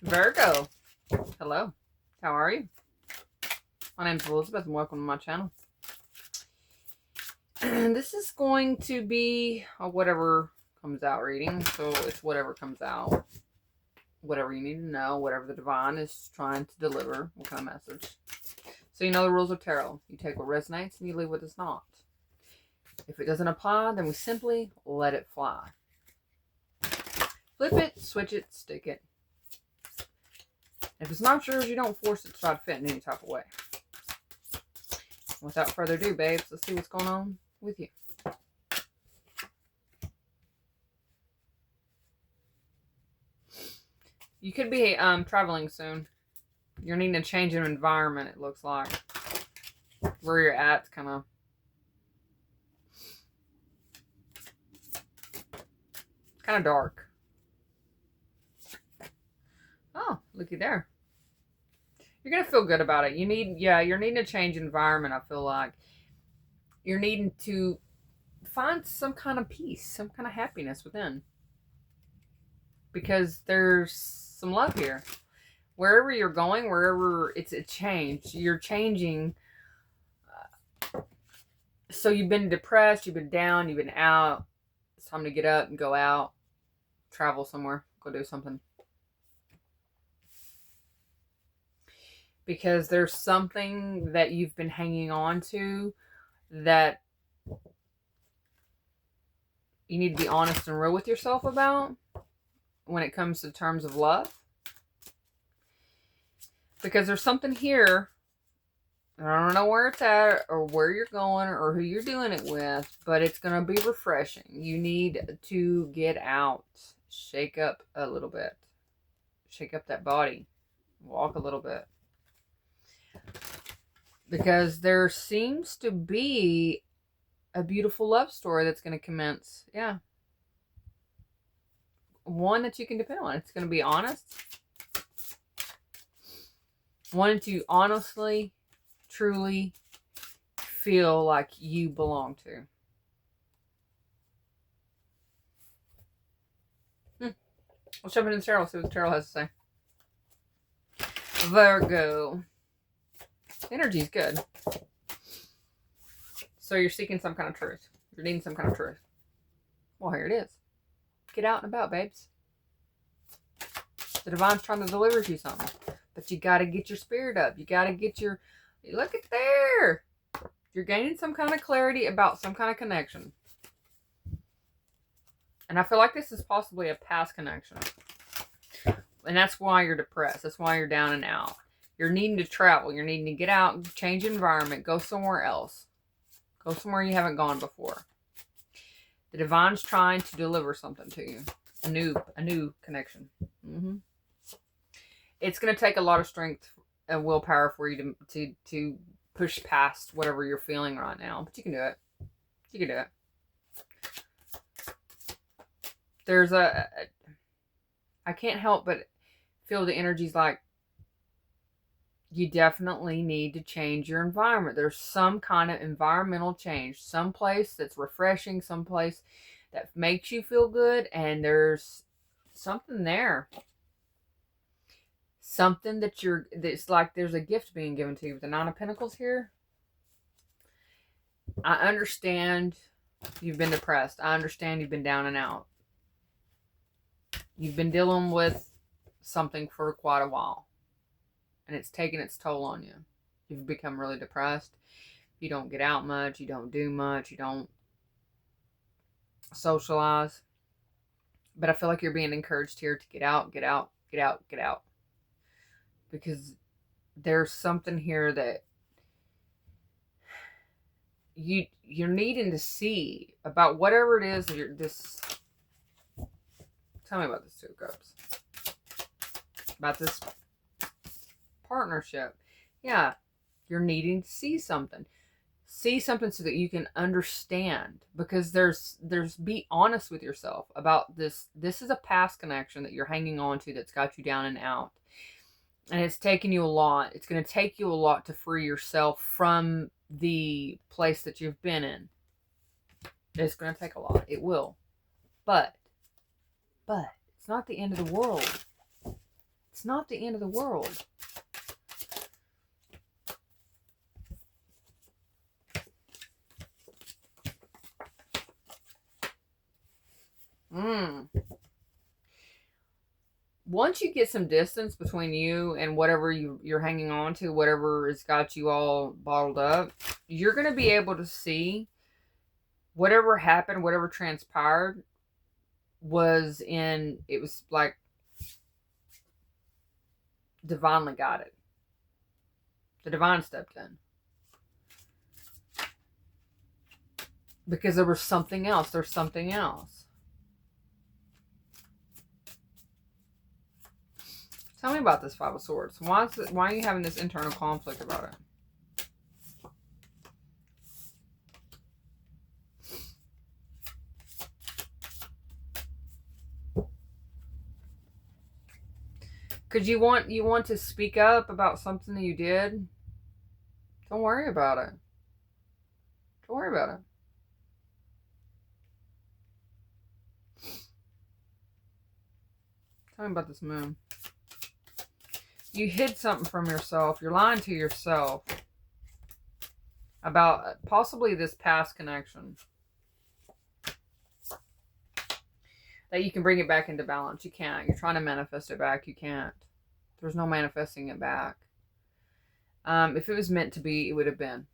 Virgo, hello. How are you? My name's Elizabeth and welcome to my channel. This is going to be a whatever comes out reading, so it's whatever comes out. Whatever you need to know, whatever the divine is trying to deliver, what kind of message. So you know the rules of tarot. You take what resonates and you leave what does not. If it doesn't apply, then we simply let it fly. Flip it, switch it, stick it. If it's not yours, you don't force it to try to fit in any type of way. Without further ado, babes, let's see what's going on with you. You could be traveling soon. You're needing a change of environment, it looks like. Where you're at's kind of dark. Oh, looky there. You're going to feel good about it. You're needing a change environment, I feel like. You're needing to find some kind of peace, some kind of happiness within. Because there's some love here. Wherever you're going, wherever it's a change, you're changing. So you've been depressed, you've been down, you've been out. It's time to get up and go out. Travel somewhere. Go do something. Because there's something that you've been hanging on to that you need to be honest and real with yourself about when it comes to terms of love. Because there's something here, I don't know where it's at or where you're going or who you're doing it with, but it's going to be refreshing. You need to get out, shake up a little bit, shake up that body, walk a little bit. Because there seems to be a beautiful love story that's going to commence. Yeah. One that you can depend on. It's going to be honest. One that you honestly, truly feel like you belong to. Let's jump into the tarot. See what the tarot has to say. Virgo. Energy's good. So you're seeking some kind of truth. You're needing some kind of truth. Well, here it is. Get out and about, babes. The divine's trying to deliver you something. But you got to get your spirit up. You got to get your... Look at there. You're gaining some kind of clarity about some kind of connection. And I feel like this is possibly a past connection. And that's why you're depressed. That's why you're down and out. You're needing to travel. You're needing to get out, change environment, go somewhere else. Go somewhere you haven't gone before. The divine's trying to deliver something to you. A new connection. It's going to take a lot of strength and willpower for you to push past whatever you're feeling right now. But you can do it. You can do it. There's I can't help but feel the energy's like, you definitely need to change your environment. There's some kind of environmental change. Some place that's refreshing. Some place that makes you feel good. And there's something there. Something that's like there's a gift being given to you. With the Nine of Pentacles here. I understand you've been depressed. I understand you've been down and out. You've been dealing with something for quite a while. And it's taken its toll on you. You've become really depressed. You don't get out much. You don't do much. You don't socialize. But I feel like you're being encouraged here to get out, get out, get out, get out. Because there's something here that you're needing to see about whatever it is. Tell me about this Two of Cups. About this partnership. Yeah, you're needing to see something so that you can understand, because be honest with yourself about this is a past connection that you're hanging on to that's got you down and out, and it's taken you a lot. It's going to take you a lot to free yourself from the place that you've been in. It's going to take a lot. It will, but it's not the end of the world. It's not the end of the world. Once you get some distance between you and whatever you're hanging on to, whatever has got you all bottled up, you're going to be able to see whatever happened, whatever transpired it was like divinely guided. The divine stepped in. Because there was something else. There's something else. Tell me about this Five of Swords. Why are you having this internal conflict about it? Because you want to speak up about something that you did? Don't worry about it. Don't worry about it. Tell me about this moon. You hid something from yourself. You're lying to yourself about possibly this past connection. That you can bring it back into balance. You can't. You're trying to manifest it back. You can't. There's no manifesting it back. If it was meant to be, it would have been.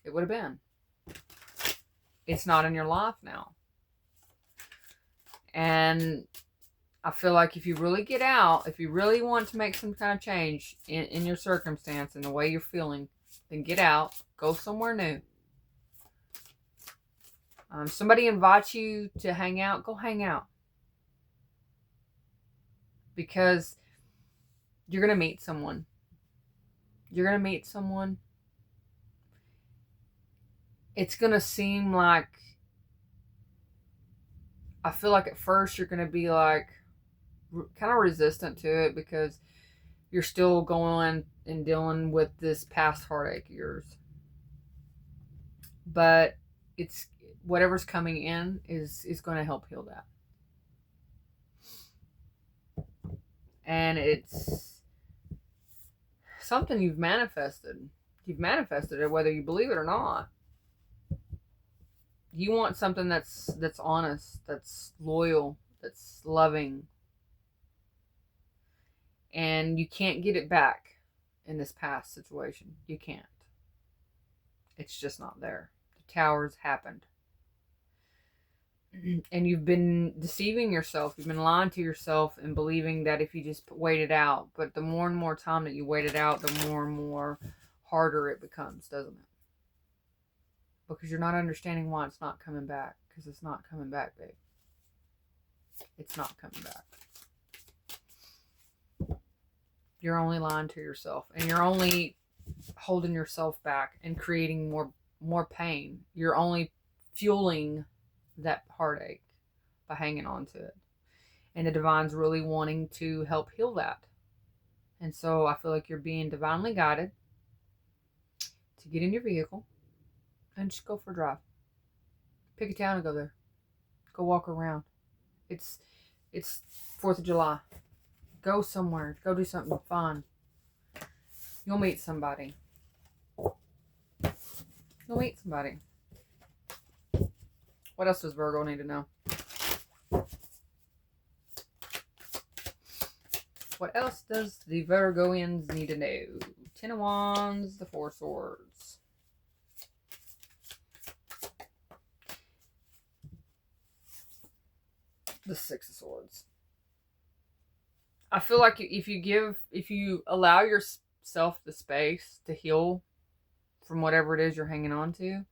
It would have been. It's not in your life now. And I feel like if you really get out, if you really want to make some kind of change in your circumstance and the way you're feeling, then get out. Go somewhere new. Somebody invites you to hang out, go hang out. Because you're going to meet someone. You're going to meet someone. It's going to seem like, I feel like at first you're going to be like, kind of resistant to it because you're still going and dealing with this past heartache of yours. But it's whatever's coming in is going to help heal that. And it's something you've manifested. You've manifested it whether you believe it or not. You want something that's honest, that's loyal, that's loving. And you can't get it back in this past situation. You can't. It's just not there. The towers happened. And you've been deceiving yourself. You've been lying to yourself and believing that if you just wait it out. But the more and more time that you wait it out, the more and more harder it becomes, doesn't it? Because you're not understanding why it's not coming back. Because it's not coming back, babe. It's not coming back. You're only lying to yourself. And you're only holding yourself back and creating more pain. You're only fueling that heartache by hanging on to it. And the divine's really wanting to help heal that. And so I feel like you're being divinely guided to get in your vehicle and just go for a drive. Pick a town and go there. Go walk around. It's 4th of July. Go somewhere. Go do something fun. You'll meet somebody. You'll meet somebody. What else does Virgo need to know? What else does the Virgoians need to know? 10 of Wands, the 4 Swords. The 6 of Swords. I feel like if you allow yourself the space to heal from whatever it is you're hanging on to,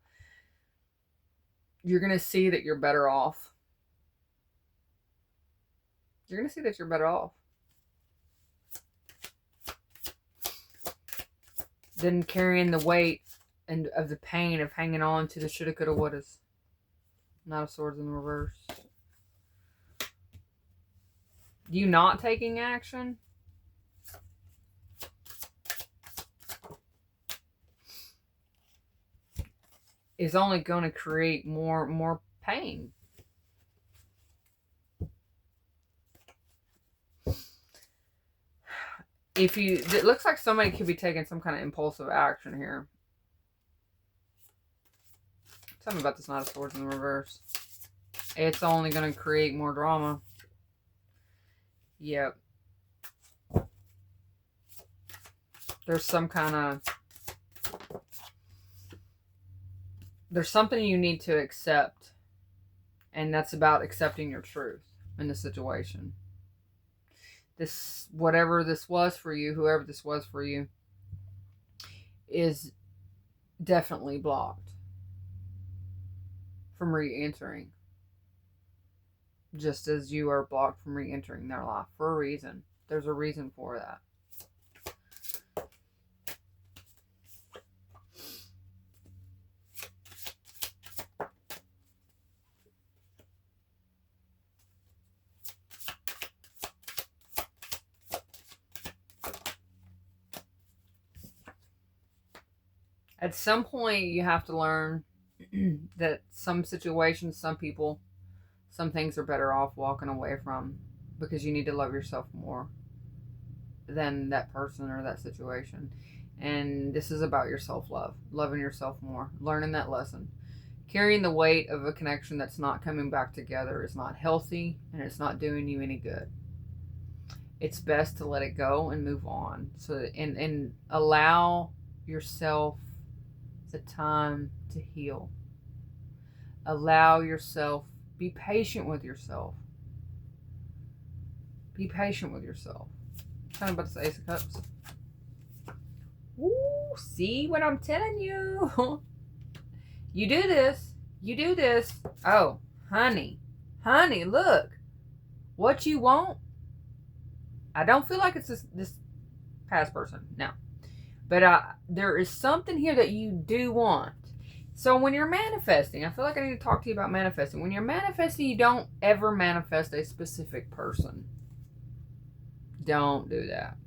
you're going to see that you're better off. You're going to see that you're better off than carrying the weight and of the pain of hanging on to the shoulda, coulda, wouldas. Knight of Swords in reverse. You not taking action is only going to create more pain. It looks like somebody could be taking some kind of impulsive action here. Tell me about this Knight of Swords in the reverse. It's only going to create more drama. Yep. There's some kind of... There's something you need to accept. And that's about accepting your truth in the situation. This, whatever this was for you, whoever this was for you, is definitely blocked from re-entering. Just as you are blocked from re-entering their life for a reason. There's a reason for that. At some point, you have to learn that some situations, some people, some things are better off walking away from, because you need to love yourself more than that person or that situation. And this is about your self-love, loving yourself more, learning that lesson. Carrying the weight of a connection that's not coming back together is not healthy, and it's not doing you any good. It's best to let it go and move on. So, and allow yourself the time to heal. Allow yourself, be patient with yourself. Be patient with yourself. Tell me about this Ace of Cups. Ooh, see what I'm telling you? You do this. You do this. Oh, honey. Honey, look. What you want? I don't feel like it's this past person. No. But there is something here that you do want. So when you're manifesting, I feel like I need to talk to you about manifesting. When you're manifesting, you don't ever manifest a specific person. Don't do that.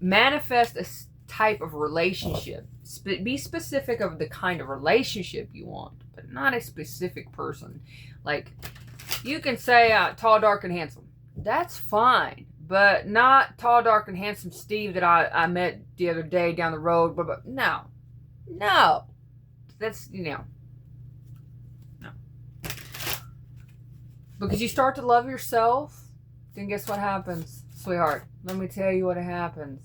Manifest a type of relationship. Be specific of the kind of relationship you want, but not a specific person. Like, you can say tall, dark, and handsome. That's fine. But not tall, dark, and handsome Steve that I met the other day down the road. But no. No. That's, no. Because you start to love yourself, then guess what happens, sweetheart? Let me tell you what happens.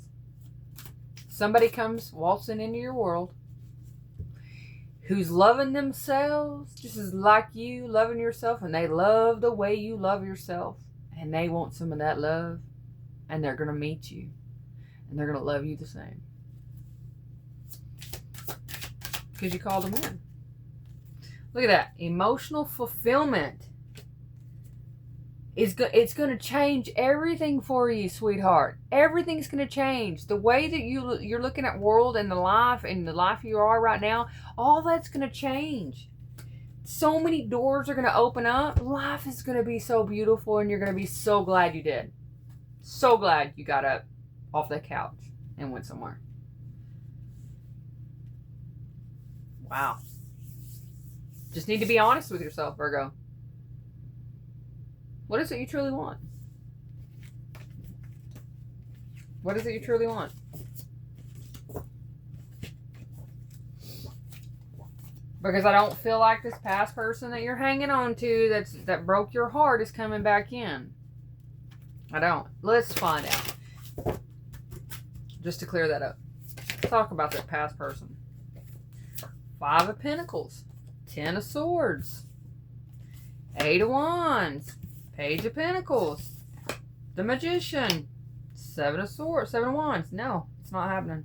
Somebody comes waltzing into your world who's loving themselves just as like you loving yourself, and they love the way you love yourself, and they want some of that love. And they're going to meet you. And they're going to love you the same. Because you called them in. Look at that. Emotional fulfillment. It's going to change everything for you, sweetheart. Everything's going to change. The way that you're looking at world and the life you are right now, all that's going to change. So many doors are going to open up. Life is going to be so beautiful, and you're going to be so glad you did. So glad you got up off the couch and went somewhere. Wow. Just need to be honest with yourself, Virgo. What is it you truly want? What is it you truly want? Because I don't feel like this past person that you're hanging on to that broke your heart is coming back in. I don't. Let's find out. Just to clear that up. Let's talk about that past person. 5 of Pentacles. 10 of Swords. 8 of Wands. Page of Pentacles. The Magician. 7 of Swords. 7 of Wands. No, it's not happening.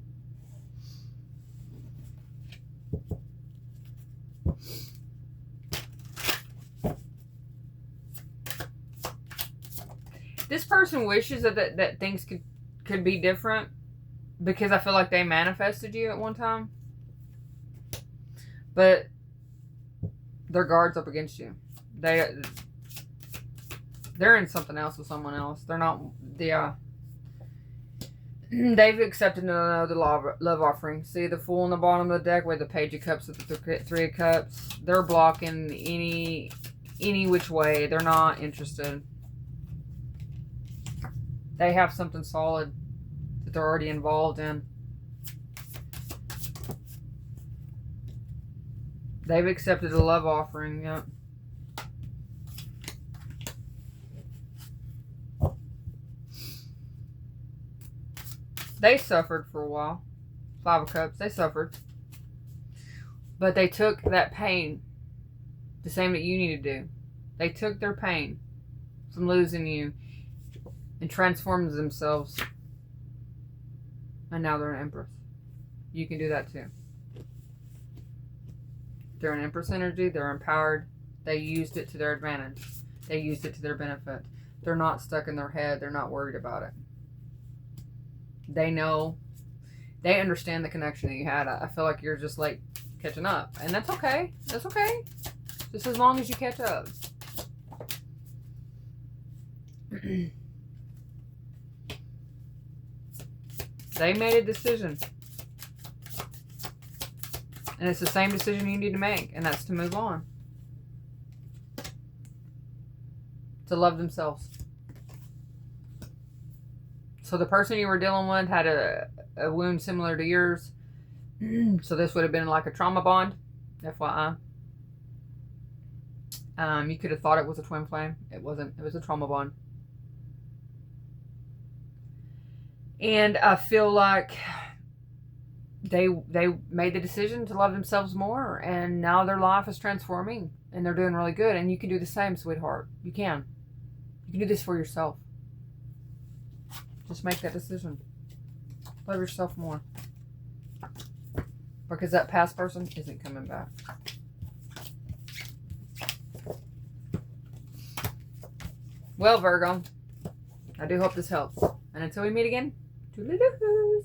This person wishes that things could be different, because I feel like they manifested you at one time. But their guard's up against you. They're in something else with someone else. They're not. They've accepted another love offering. See the Fool on the bottom of the deck with the Page of Cups with the 3 of Cups. They're blocking any which way. They're not interested. They have something solid that they're already involved in. They've accepted a love offering. Yep. They suffered for a while. 5 of Cups. They suffered. But they took that pain the same that you need to do. They took their pain from losing you and transformed themselves. And now they're an Empress. You can do that too. They're an Empress energy. They're empowered. They used it to their advantage. They used it to their benefit. They're not stuck in their head. They're not worried about it. They know. They understand the connection that you had. I feel like you're just like catching up. And that's okay. That's okay. Just as long as you catch up. They made a decision. And it's the same decision you need to make. And that's to move on. To love themselves. So the person you were dealing with had a wound similar to yours. So this would have been like a trauma bond. FYI. You could have thought it was a twin flame. It wasn't. It was a trauma bond. And I feel like they made the decision to love themselves more, and now their life is transforming, and they're doing really good. And you can do the same, sweetheart. You can. You can do this for yourself. Just make that decision. Love yourself more. Because that past person isn't coming back. Well, Virgo, I do hope this helps. And until we meet again, toodaloo.